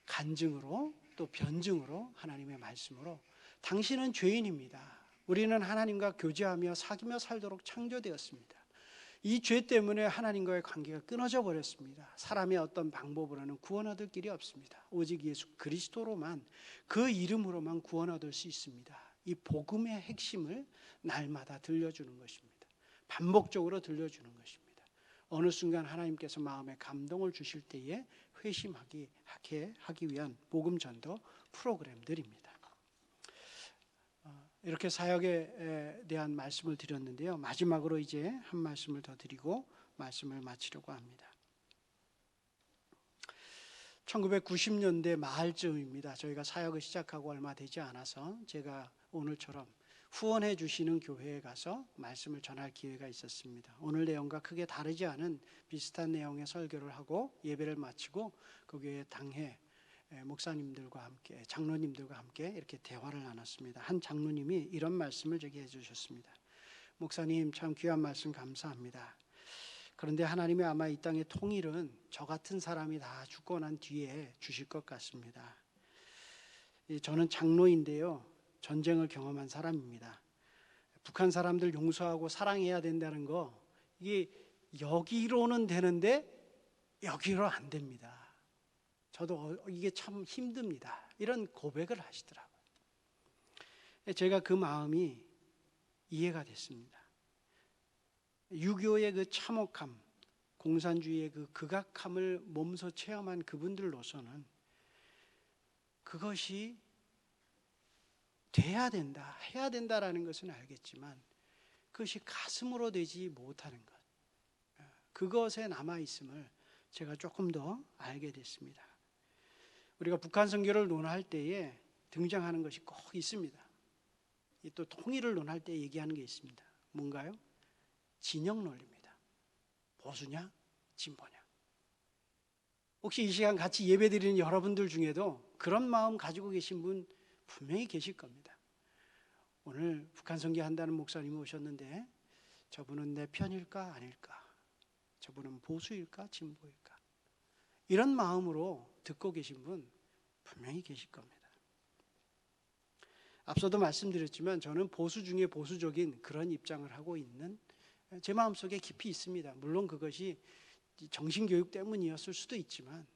간증으로 또 변증으로 하나님의 말씀으로 당신은 죄인입니다. 우리는 하나님과 교제하며 사귀며 살도록 창조되었습니다. 이 죄 때문에 하나님과의 관계가 끊어져 버렸습니다. 사람의 어떤 방법으로는 구원 얻을 길이 없습니다. 오직 예수 그리스도로만 그 이름으로만 구원 얻을 수 있습니다. 이 복음의 핵심을 날마다 들려주는 것입니다. 반복적으로 들려주는 것입니다. 어느 순간 하나님께서 마음에 감동을 주실 때에 회심하게 하기 위한 복음 전도 프로그램들입니다. 이렇게 사역에 대한 말씀을 드렸는데요. 마지막으로 이제 한 말씀을 더 드리고 말씀을 마치려고 합니다. 1990년대 말쯤입니다. 저희가 사역을 시작하고 얼마 되지 않아서 제가 오늘처럼 후원해 주시는 교회에 가서 말씀을 전할 기회가 있었습니다. 오늘 내용과 크게 다르지 않은 비슷한 내용의 설교를 하고 예배를 마치고 그 교회 당회 목사님들과 함께 장로님들과 함께 이렇게 대화를 나눴습니다. 한 장로님이 이런 말씀을 제게 해주셨습니다. 목사님 참 귀한 말씀 감사합니다. 그런데 하나님이 아마 이 땅의 통일은 저 같은 사람이 다 죽고 난 뒤에 주실 것 같습니다. 저는 장로인데요. 전쟁을 경험한 사람입니다. 북한 사람들 용서하고 사랑해야 된다는 거 이게 여기로는 되는데 여기로 안 됩니다. 저도 이게 참 힘듭니다. 이런 고백을 하시더라고요. 제가 그 마음이 이해가 됐습니다. 6.25의 그 참혹함, 공산주의의 그 극악함을 몸소 체험한 그분들로서는 그것이 돼야 된다, 해야 된다라는 것은 알겠지만 그것이 가슴으로 되지 못하는 것, 그것에 남아있음을 제가 조금 더 알게 됐습니다. 우리가 북한 선교를 논할 때에 등장하는 것이 꼭 있습니다. 또 통일을 논할 때 얘기하는 게 있습니다. 뭔가요? 진영 논리입니다. 보수냐 진보냐. 혹시 이 시간 같이 예배드리는 여러분들 중에도 그런 마음 가지고 계신 분 분명히 계실 겁니다. 오늘 북한 선교한다는 목사님이 오셨는데 저분은 내 편일까 아닐까? 저분은 보수일까 진보일까? 이런 마음으로 듣고 계신 분 분명히 계실 겁니다. 앞서도 말씀드렸지만 저는 보수 중에 보수적인 그런 입장을 하고 있는 제 마음속에 깊이 있습니다. 물론 그것이 정신교육 때문이었을 수도 있지만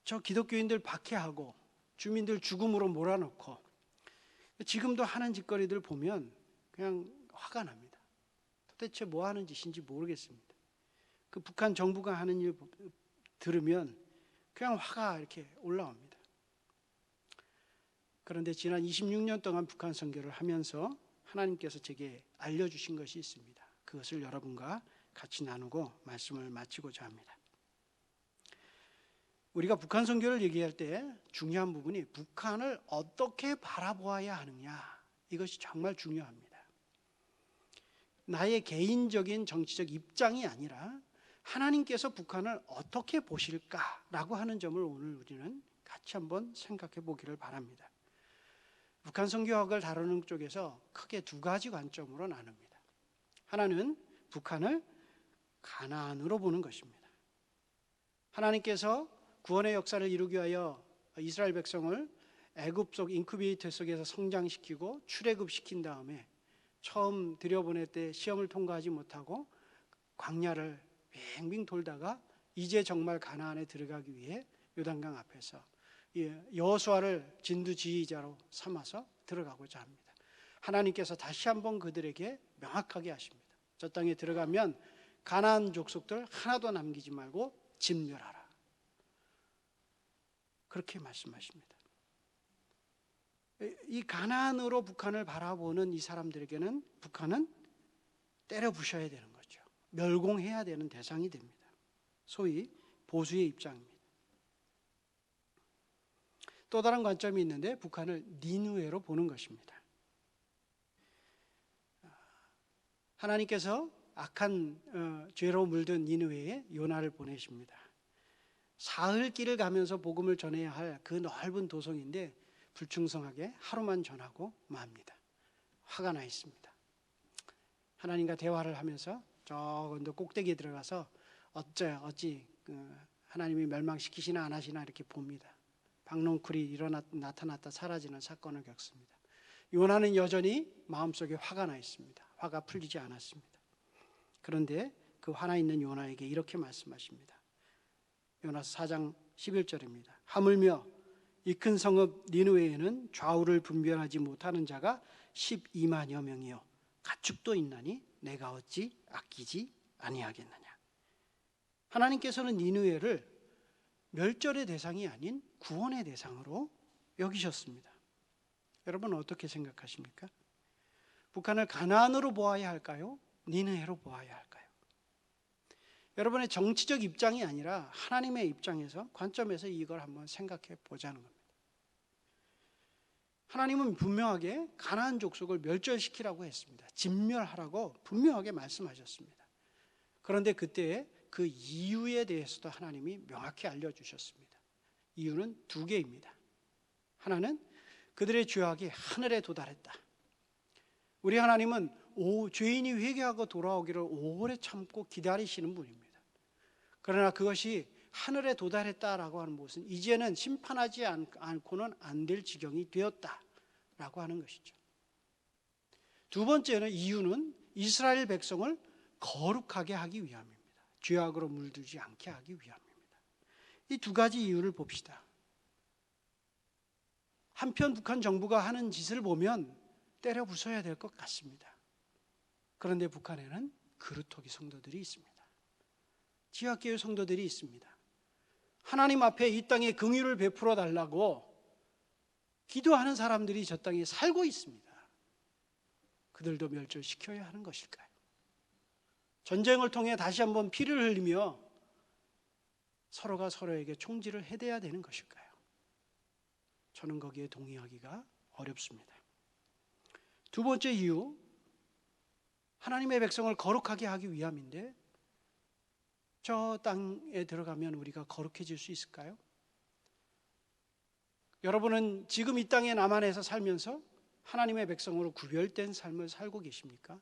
저 기독교인들 박해하고 주민들 죽음으로 몰아넣고 지금도 하는 짓거리들 보면 그냥 화가 납니다. 도대체 뭐 하는 짓인지 모르겠습니다. 그 북한 정부가 하는 일 들으면 그냥 화가 이렇게 올라옵니다. 그런데 지난 26년 동안 북한 선교를 하면서 하나님께서 제게 알려주신 것이 있습니다. 그것을 여러분과 같이 나누고 말씀을 마치고자 합니다. 우리가 북한 선교를 얘기할 때 중요한 부분이 북한을 어떻게 바라보아야 하느냐, 이것이 정말 중요합니다. 나의 개인적인 정치적 입장이 아니라 하나님께서 북한을 어떻게 보실까라고 하는 점을 오늘 우리는 같이 한번 생각해 보기를 바랍니다. 북한 선교학을 다루는 쪽에서 크게 두 가지 관점으로 나눕니다. 하나는 북한을 가나안으로 보는 것입니다. 하나님께서 구원의 역사를 이루기 위하여 이스라엘 백성을 애굽 속 인큐베이터 속에서 성장시키고 출애굽시킨 다음에 처음 들여보낼 때 시험을 통과하지 못하고 광야를 빙빙 돌다가 이제 정말 가나안에 들어가기 위해 요단강 앞에서 여호수아를 진두지휘자로 삼아서 들어가고자 합니다. 하나님께서 다시 한번 그들에게 명확하게 하십니다. 저 땅에 들어가면 가나안 족속들 하나도 남기지 말고 진멸하라. 그렇게 말씀하십니다. 이 가나안으로 북한을 바라보는 이 사람들에게는 북한은 때려 부셔야 되는 거죠. 멸공해야 되는 대상이 됩니다. 소위 보수의 입장입니다. 또 다른 관점이 있는데 북한을 니느웨로 보는 것입니다. 하나님께서 악한 죄로 물든 니느웨에 요나를 보내십니다. 사흘 길을 가면서 복음을 전해야 할 그 넓은 도성인데 불충성하게 하루만 전하고 맙니다. 화가 나 있습니다. 하나님과 대화를 하면서 저 언덕 꼭대기에 들어가서 어찌 하나님이 멸망시키시나 안 하시나 이렇게 봅니다. 박농쿨이 나타났다 사라지는 사건을 겪습니다. 요나는 여전히 마음속에 화가 나 있습니다. 화가 풀리지 않았습니다. 그런데 그 화나 있는 요나에게 이렇게 말씀하십니다. 요나서 4장 11절입니다. 하물며 이 큰 성읍 니느웨에는 좌우를 분별하지 못하는 자가 12만여 명이요 가축도 있나니 내가 어찌 아끼지 아니하겠느냐. 하나님께서는 니느웨를 멸절의 대상이 아닌 구원의 대상으로 여기셨습니다. 여러분 어떻게 생각하십니까? 북한을 가나안으로 보아야 할까요? 니느웨로 보아야 할까요? 여러분의 정치적 입장이 아니라 하나님의 입장에서 관점에서 이걸 한번 생각해 보자는 겁니다. 하나님은 분명하게 가나안 족속을 멸절시키라고 했습니다. 진멸하라고 분명하게 말씀하셨습니다. 그런데 그때 그 이유에 대해서도 하나님이 명확히 알려주셨습니다. 이유는 두 개입니다. 하나는 그들의 죄악이 하늘에 도달했다. 우리 하나님은 죄인이 회개하고 돌아오기를 오래 참고 기다리시는 분입니다. 그러나 그것이 하늘에 도달했다라고 하는 것은 이제는 심판하지 않고는 안 될 지경이 되었다라고 하는 것이죠. 두 번째는 이유는 이스라엘 백성을 거룩하게 하기 위함입니다. 죄악으로 물들지 않게 하기 위함입니다. 이 두 가지 이유를 봅시다. 한편 북한 정부가 하는 짓을 보면 때려 부숴야 될 것 같습니다. 그런데 북한에는 그루터기 성도들이 있습니다. 지하교회 성도들이 있습니다. 하나님 앞에 이 땅에 긍휼을 베풀어 달라고 기도하는 사람들이 저 땅에 살고 있습니다. 그들도 멸절시켜야 하는 것일까요? 전쟁을 통해 다시 한번 피를 흘리며 서로가 서로에게 총질을 해대야 되는 것일까요? 저는 거기에 동의하기가 어렵습니다. 두 번째 이유, 하나님의 백성을 거룩하게 하기 위함인데 저 땅에 들어가면 우리가 거룩해질 수 있을까요? 여러분은 지금 이 땅에 남한에서 살면서 하나님의 백성으로 구별된 삶을 살고 계십니까?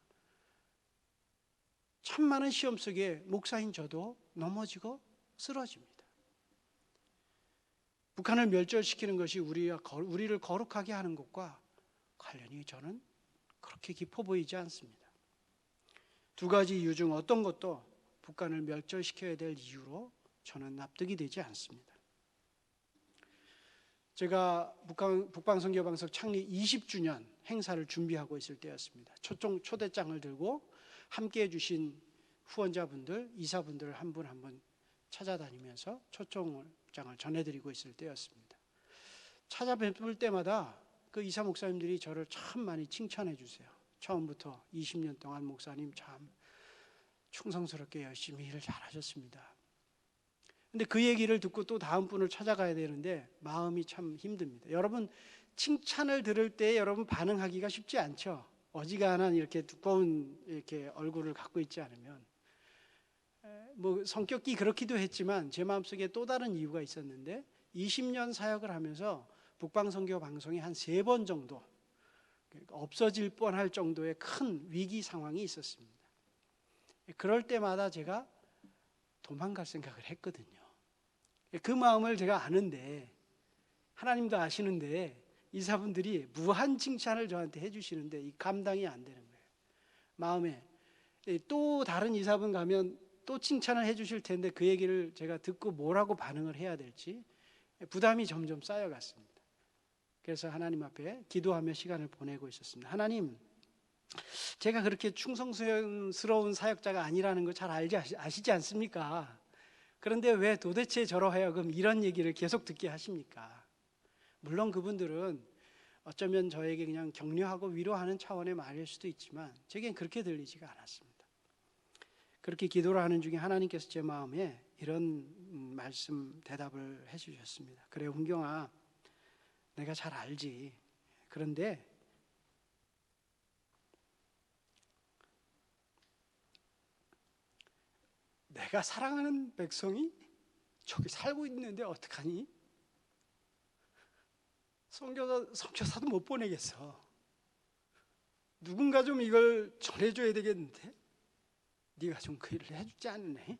참 많은 시험 속에 목사인 저도 넘어지고 쓰러집니다. 북한을 멸절시키는 것이 우리를 거룩하게 하는 것과 관련이 저는 그렇게 깊어 보이지 않습니다. 두 가지 이유 중 어떤 것도 북한을 멸절시켜야 될 이유로 저는 납득이 되지 않습니다. 제가 북방선교방송 창립 20주년 행사를 준비하고 있을 때였습니다. 초대장을 들고 함께해 주신 후원자분들, 이사분들을 한 분 한 분 찾아다니면서 초청장을 전해드리고 있을 때였습니다. 찾아뵐 때마다 그 이사 목사님들이 저를 참 많이 칭찬해 주세요. 처음부터 20년 동안 목사님 참 충성스럽게 열심히 일을 잘하셨습니다. 근데 그 얘기를 듣고 또 다음 분을 찾아가야 되는데 마음이 참 힘듭니다. 여러분, 칭찬을 들을 때 여러분 반응하기가 쉽지 않죠. 어지간한 이렇게 두꺼운 이렇게 얼굴을 갖고 있지 않으면, 뭐 성격이 그렇기도 했지만 제 마음속에 또 다른 이유가 있었는데 20년 사역을 하면서 북방선교 방송이 한 3번 정도 없어질 뻔할 정도의 큰 위기 상황이 있었습니다. 그럴 때마다 제가 도망갈 생각을 했거든요. 그 마음을 제가 아는데, 하나님도 아시는데 이사분들이 무한 칭찬을 저한테 해주시는데 이 감당이 안 되는 거예요. 마음에 또 다른 이사분 가면 또 칭찬을 해주실 텐데 그 얘기를 제가 듣고 뭐라고 반응을 해야 될지 부담이 점점 쌓여갔습니다. 그래서 하나님 앞에 기도하며 시간을 보내고 있었습니다. 하나님, 제가 그렇게 충성스러운 사역자가 아니라는 거 잘 아시지 않습니까? 그런데 왜 도대체 저로 하여금 이런 얘기를 계속 듣게 하십니까? 물론 그분들은 어쩌면 저에게 그냥 격려하고 위로하는 차원의 말일 수도 있지만 제겐 그렇게 들리지가 않았습니다. 그렇게 기도를 하는 중에 하나님께서 제 마음에 이런 말씀 대답을 해주셨습니다. 그래, 훈경아, 내가 잘 알지. 그런데 내가 사랑하는 백성이 저기 살고 있는데 어떡하니? 선교사도 못 보내겠어. 누군가 좀 이걸 전해줘야 되겠는데 네가 좀 그 일을 해주지 않네?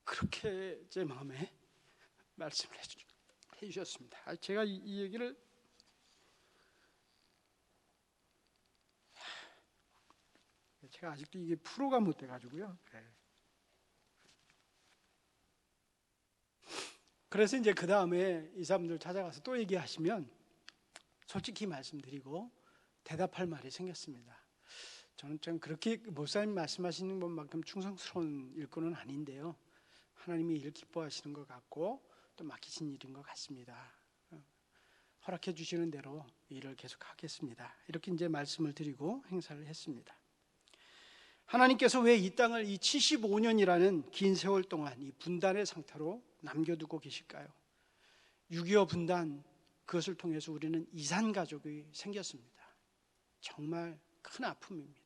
그렇게 제 마음에 말씀을 해주셨습니다. 제가 이 얘기를 제가 아직도 이게 프로가 못 돼가지고요. 그래서 이제 그 다음에 이사분들 찾아가서 또 얘기하시면 솔직히 말씀드리고 대답할 말이 생겼습니다. 저는 좀 그렇게 목사님 말씀하시는 것만큼 충성스러운 일꾼은 아닌데요. 하나님이 일 기뻐하시는 것 같고 또 맡기신 일인 것 같습니다. 허락해 주시는 대로 일을 계속 하겠습니다. 이렇게 이제 말씀을 드리고 행사를 했습니다. 하나님께서 왜 이 땅을 이 75년이라는 긴 세월 동안 이 분단의 상태로 남겨두고 계실까요? 6.25 분단, 그것을 통해서 우리는 이산가족이 생겼습니다. 정말 큰 아픔입니다.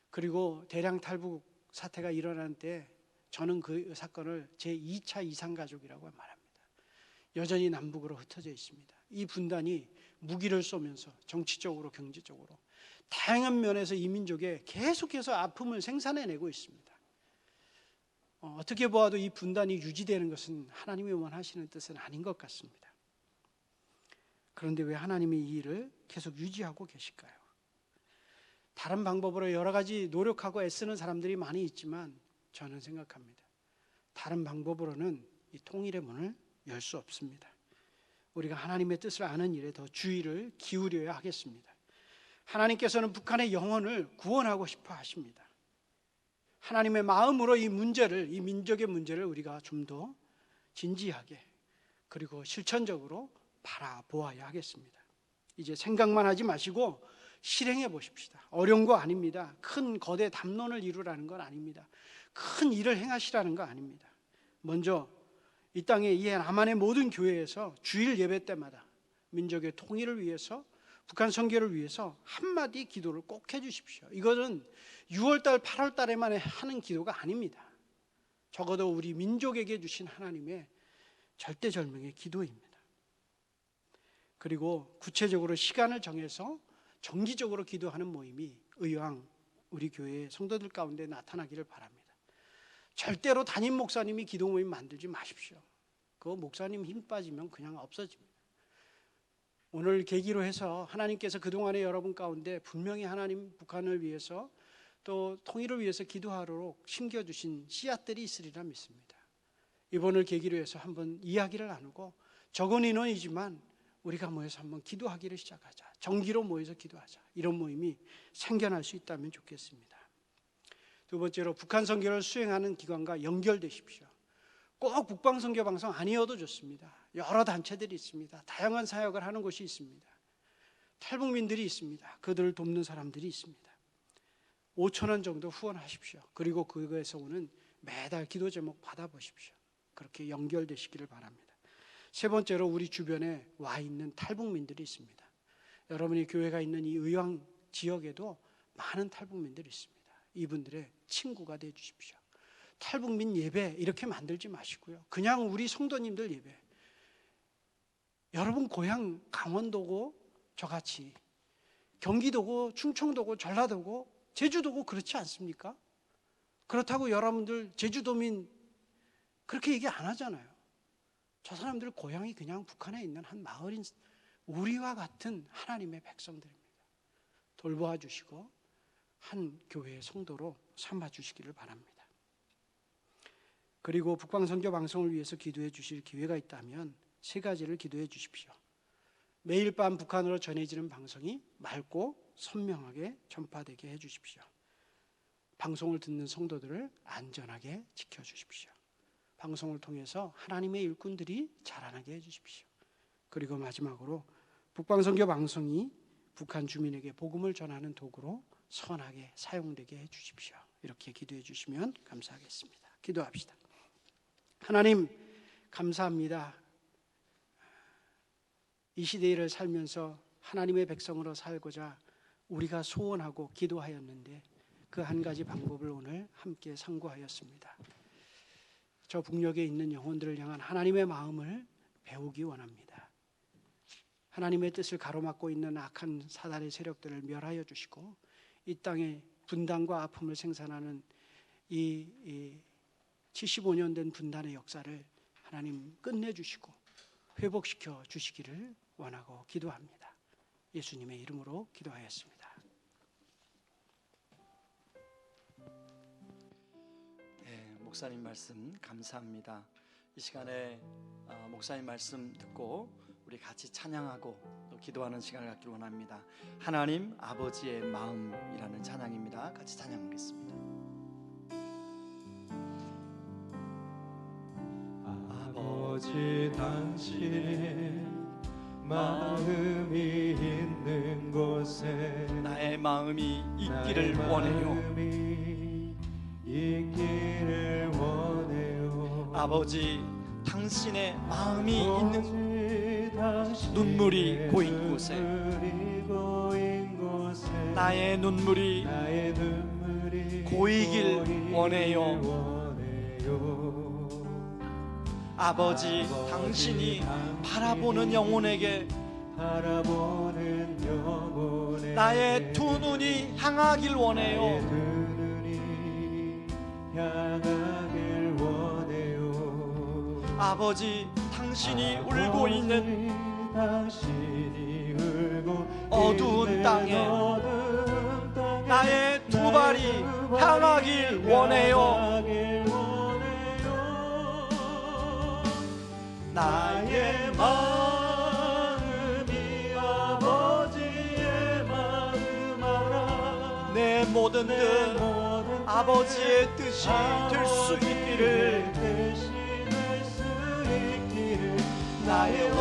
그리고 대량 탈북 사태가 일어난 때 저는 그 사건을 제2차 이산가족이라고 말합니다. 여전히 남북으로 흩어져 있습니다. 이 분단이 무기를 쏘면서 정치적으로 경제적으로 다양한 면에서 이 민족에 계속해서 아픔을 생산해내고 있습니다. 어떻게 보아도 이 분단이 유지되는 것은 하나님이 원하시는 뜻은 아닌 것 같습니다. 그런데 왜 하나님이 이 일을 계속 유지하고 계실까요? 다른 방법으로 여러 가지 노력하고 애쓰는 사람들이 많이 있지만 저는 생각합니다. 다른 방법으로는 이 통일의 문을 열 수 없습니다. 우리가 하나님의 뜻을 아는 일에 더 주의를 기울여야 하겠습니다. 하나님께서는 북한의 영혼을 구원하고 싶어 하십니다. 하나님의 마음으로 이 문제를, 이 민족의 문제를 우리가 좀 더 진지하게 그리고 실천적으로 바라보아야 하겠습니다. 이제 생각만 하지 마시고 실행해 보십시다. 어려운 거 아닙니다. 큰 거대 담론을 이루라는 건 아닙니다. 큰 일을 행하시라는 거 아닙니다. 먼저 이 땅에 이 남한의 모든 교회에서 주일 예배 때마다 민족의 통일을 위해서, 북한 선교를 위해서 한마디 기도를 꼭 해주십시오. 이거는 6월달, 8월달에만 하는 기도가 아닙니다. 적어도 우리 민족에게 주신 하나님의 절대절명의 기도입니다. 그리고 구체적으로 시간을 정해서 정기적으로 기도하는 모임이 의왕 우리 교회 성도들 가운데 나타나기를 바랍니다. 절대로 담임 목사님이 기도 모임 만들지 마십시오. 그 목사님 힘 빠지면 그냥 없어집니다. 오늘 계기로 해서 하나님께서 그동안에 여러분 가운데 분명히 하나님 북한을 위해서 또 통일을 위해서 기도하도록 심겨주신 씨앗들이 있으리라 믿습니다. 이번을 계기로 해서 한번 이야기를 나누고 적은 인원이지만 우리가 모여서 한번 기도하기를 시작하자. 정기로 모여서 기도하자. 이런 모임이 생겨날 수 있다면 좋겠습니다. 두 번째로 북한 선교를 수행하는 기관과 연결되십시오. 꼭 북방선교 방송 아니어도 좋습니다. 여러 단체들이 있습니다. 다양한 사역을 하는 곳이 있습니다. 탈북민들이 있습니다. 그들을 돕는 사람들이 있습니다. 5천 원 정도 후원하십시오. 그리고 그거에서 오는 매달 기도 제목 받아보십시오. 그렇게 연결되시기를 바랍니다. 세 번째로 우리 주변에 와 있는 탈북민들이 있습니다. 여러분이 교회가 있는 이 의왕 지역에도 많은 탈북민들이 있습니다. 이분들의 친구가 되어 주십시오. 탈북민 예배 이렇게 만들지 마시고요. 그냥 우리 성도님들 예배. 여러분 고향 강원도고 저같이 경기도고 충청도고 전라도고 제주도고 그렇지 않습니까? 그렇다고 여러분들 제주도민 그렇게 얘기 안 하잖아요. 저 사람들 고향이 그냥 북한에 있는 한 마을인 우리와 같은 하나님의 백성들입니다. 돌보아 주시고 한 교회의 성도로 삼아 주시기를 바랍니다. 그리고 북방선교 방송을 위해서 기도해 주실 기회가 있다면 세 가지를 기도해 주십시오. 매일 밤 북한으로 전해지는 방송이 맑고 선명하게 전파되게 해 주십시오. 방송을 듣는 성도들을 안전하게 지켜주십시오. 방송을 통해서 하나님의 일꾼들이 자라나게 해주십시오. 그리고 마지막으로 북방선교 방송이 북한 주민에게 복음을 전하는 도구로 선하게 사용되게 해주십시오. 이렇게 기도해 주시면 감사하겠습니다. 기도합시다. 하나님 감사합니다. 이 시대를 살면서 하나님의 백성으로 살고자 우리가 소원하고 기도하였는데 그 한 가지 방법을 오늘 함께 상고하였습니다. 저 북녘에 있는 영혼들을 향한 하나님의 마음을 배우기 원합니다. 하나님의 뜻을 가로막고 있는 악한 사단의 세력들을 멸하여 주시고 이 땅에 분단과 아픔을 생산하는 이 75년 된 분단의 역사를 하나님 끝내주시고 회복시켜 주시기를 원하고 기도합니다. 예수님의 이름으로 기도하였습니다. 네, 목사님 말씀 감사합니다. 이 시간에 목사님 말씀 듣고 우리 같이 찬양하고 또 기도하는 시간을 갖길 원합니다. 하나님 아버지의 마음이라는 찬양입니다. 같이 찬양하겠습니다. 아버지 당신의 마음이 있는 곳에 나의 마음이 있기를 원해요. 있기를 원해요. 아버지 당신의 마음이 있는 눈물이 고인 곳에 나의 눈물이 고이길 원해요. 아버지 당신이 바라보는 영혼에게 나의 두 눈이 향하길 원해요. 아버지 당신이 울고 있는 어두운 땅에 나의 두 발이 향하길 원해요. 나의 마음이 아버지의 마음 알아. 내 모든 뜻 아버지의 뜻이 될 수 있기를. 나의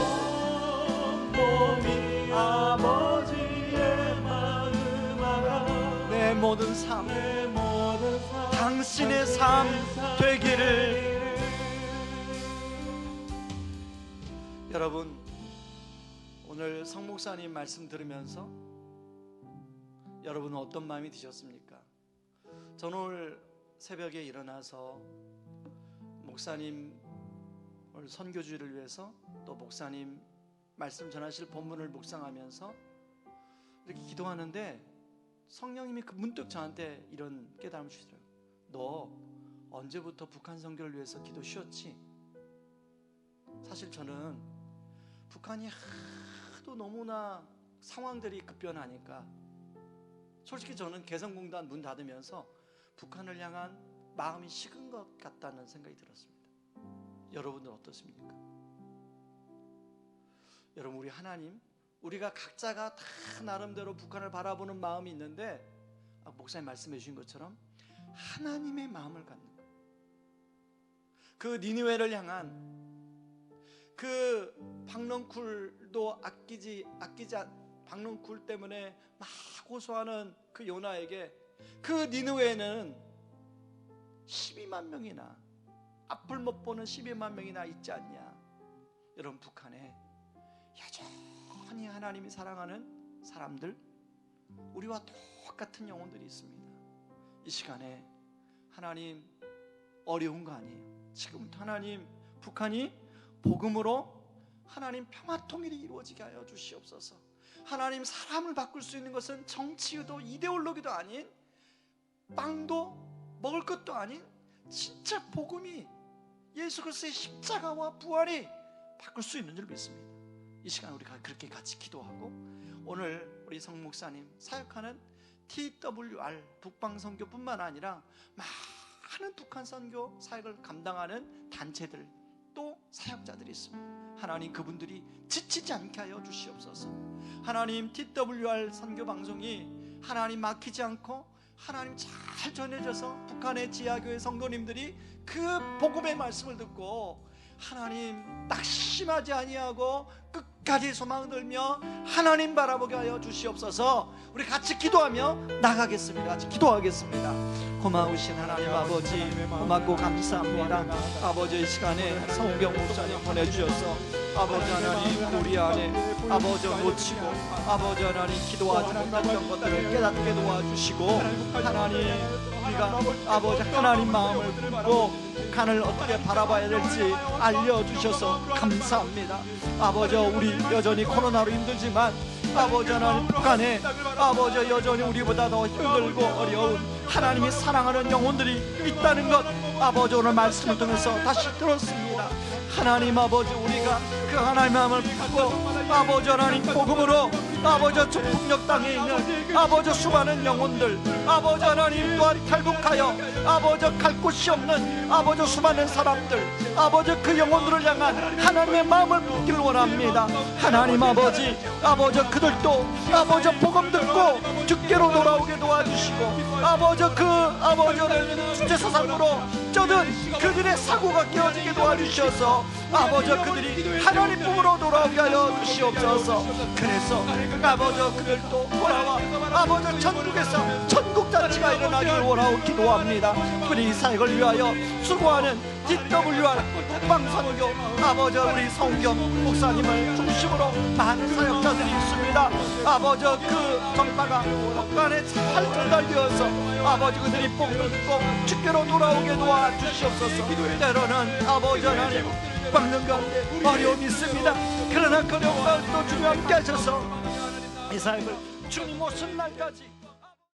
온몸이 아버지의 마음 알아. 내 모든 삶 당신의 삶 되기를. 여러분 오늘 성 목사님 말씀 들으면서 여러분은 어떤 마음이 드셨습니까? 저는 오늘 새벽에 일어나서 목사님 오늘 선교주의를 위해서 또 목사님 말씀 전하실 본문을 묵상하면서 이렇게 기도하는데 성령님이 문득 저한테 이런 깨달음을 주시더라고요. 너 언제부터 북한 선교를 위해서 기도 쉬었지? 사실 저는 북한이 하도 너무나 상황들이 급변하니까 솔직히 저는 개성공단 문 닫으면서 북한을 향한 마음이 식은 것 같다는 생각이 들었습니다. 여러분들 어떻습니까? 여러분, 우리 하나님, 우리가 각자가 다 나름대로 북한을 바라보는 마음이 있는데, 목사님 말씀해 주신 것처럼 하나님의 마음을 갖는 거예요. 그 니느웨를 향한 그 박넝쿨도 아끼지 박넝쿨 때문에 막 호소하는 그 요나에게 그 니느웨는 12만 명이나 앞을 못 보는 12만 명이나 있지 않냐. 여러분, 북한에 여전히 하나님이 사랑하는 사람들, 우리와 똑같은 영혼들이 있습니다. 이 시간에 하나님 어려운 거 아니에요. 지금부터 하나님 북한이 복음으로 하나님 평화 통일이 이루어지게 하여 주시옵소서. 하나님, 사람을 바꿀 수 있는 것은 정치도 이데올로기도 아닌, 빵도 먹을 것도 아닌 진짜 복음이, 예수 그리스도의 십자가와 부활이 바꿀 수 있는 줄 믿습니다. 이 시간 우리가 그렇게 같이 기도하고, 오늘 우리 성 목사님 사역하는 TWR 북방선교뿐만 아니라 많은 북한 선교 사역을 감당하는 단체들, 또 사역자들이 있습니다. 하나님, 그분들이 지치지 않게 하여 주시옵소서. 하나님, TWR 선교 방송이 하나님 막히지 않고 하나님 잘 전해져서 북한의 지하교회 성도님들이 그 복음의 말씀을 듣고 하나님 낙심하지 아니하고 끝까지 소망 들며 하나님 바라보게 하여 주시옵소서. 우리 같이 기도하며 나가겠습니다. 같이 기도하겠습니다. 고마우신 하나님 아버지, 고맙고 감사합니다. 아버지, 이 시간에 성경 목사님 보내주셔서 아버지 하나님, 우리 안에 아버지 놓치고 아버지 하나님 기도하지 못했던 것들을 깨닫게 도와주시고, 하나님 우리가 아버지 하나님 마음을 듣고 북한을 어떻게 바라봐야 될지 알려주셔서 감사합니다. 아버지, 우리 여전히 코로나로 힘들지만 아버지 하나님, 북한에 아버지 여전히 우리보다 더 힘들고 어려운 하나님이 사랑하는 영혼들이 있다는 것, 아버지 오늘 말씀을 통해서 다시 들었습니다. 하나님 아버지, 우리가 그 하나님의 마음을 품고 아버지 하나님 복음으로 아버지 북녘 땅에 있는 아버지 수많은 영혼들, 아버지 하나님 또한 탈북하여 아버지 갈 곳이 없는 아버지 수많은 사람들, 아버지 그 영혼들을 향한 하나님의 마음을 품기를 원합니다. 하나님 아버지, 아버지 그들도 아버지 복음 듣고 주께로 돌아오게 도와주시고, 아버지 그 아버지를 주체사상으로 쩌든 그들의 사고가 깨어지게 도와주셔서 아버지 그들이 하나님 품으로 돌아오게 하여 주시옵소서. 그래서 아버지 그들도 돌아와 아버지 천국에서 천국잔치가 일어나기를 원하고 기도합니다. 우리 이 사역을 위하여 수고하는 TWR 북방선교 아버지 우리 성경 목사님을 중심으로 많은 사역자들이 있습니다. 아버지 그 정파가 북한에 잘 전달되어서 아버지 그들이 복음을 듣고 주께로 돌아오게 도와주시옵소서. 때로는 아버지 하나님 박는 가운데 어려움이 있습니다. 그러나 그 어려움 가운데도 주님 함께 하셔서 이 사역을 주님 오신 날까지